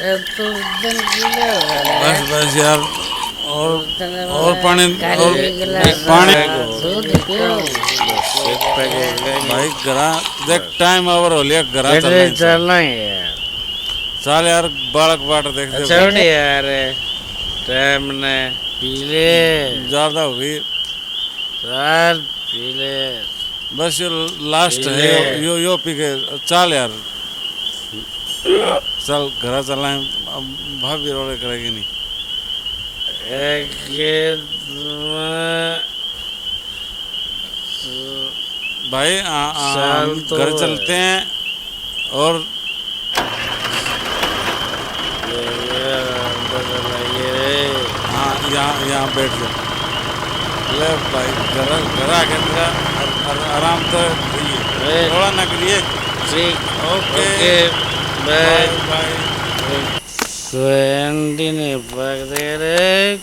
तो दिन गीले हो गए। बस बस यार, और पानी, और पानी। दूध क्यों? भाई गरा देख, टाइम ओवर हो लिया, गरा चलना ही है। चल यार, बालक बाट देख दे। छोड़ यार, टाइम ने पी ले, ज्यादा हो गई। चल पी ले। बस ये लास्ट है, यो पी के चल यार, चल घर चलना है। अब भाभी रोड़े करेगी नहीं। भाई घर चलते हैं और हाँ, यहाँ बैठ जाओ। ले भाई, घर आके मेरा आराम तो थोड़ा ना करिए। Okay bye bye. कोई नहीं पक दे रे।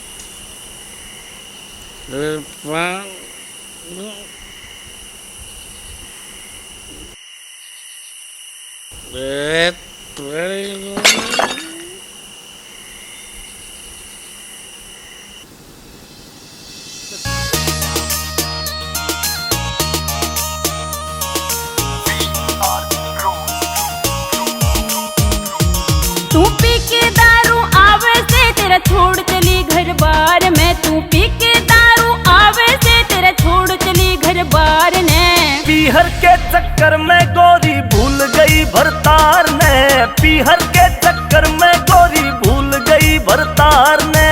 तू पी के दारू आवे से तेरा छोड़ चली घर बार में। तू पी के दारू आवे से तेरा छोड़ चली घर बार ने। पीहर के चक्कर में गोरी भूल गई भरतार ने। पीहर के चक्कर में गोरी भूल गई भरतार ने।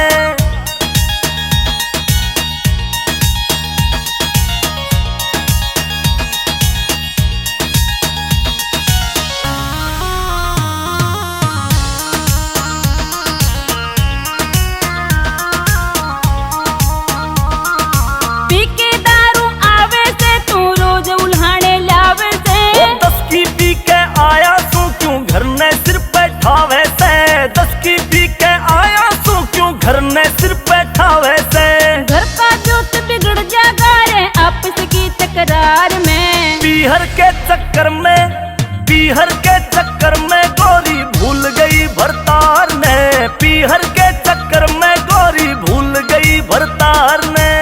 घर ने सिर बैठावे से। घर का जोत बिगड़ जागा रे आपस की तकरार में। पीहर के चक्कर में, पीहर के चक्कर में गोरी भूल गई भरतार ने। पीहर के चक्कर में गोरी भूल गई भरतार ने।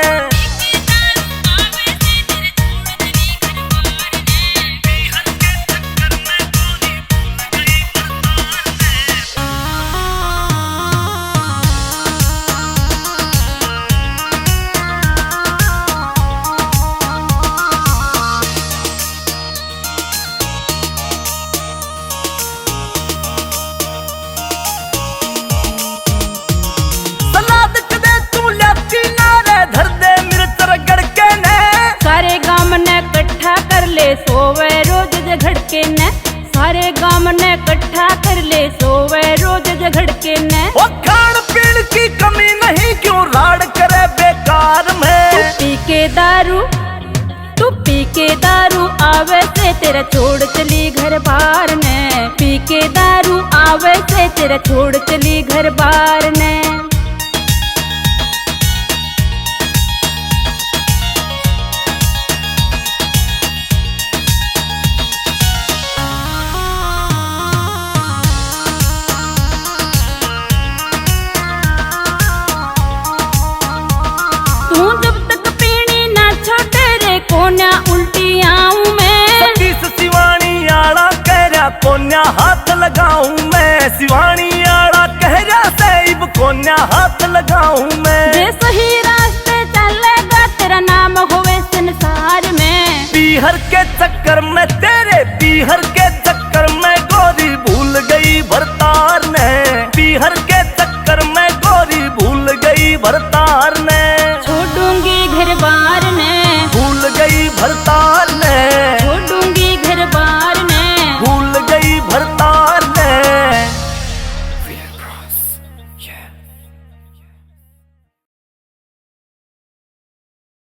सोवे रोज झगड़के ने। सारे गांव ने इकट्ठा कर ले सोवे रोज झगड़के ने। ओ खान पीन की कमी नहीं क्यों राड़ करे बेकार में। तू पी के दारू आवे से तेरा छोड़ चली घर बार ने। पी के दारू आवे से तेरा छोड़ चली घर बार ने।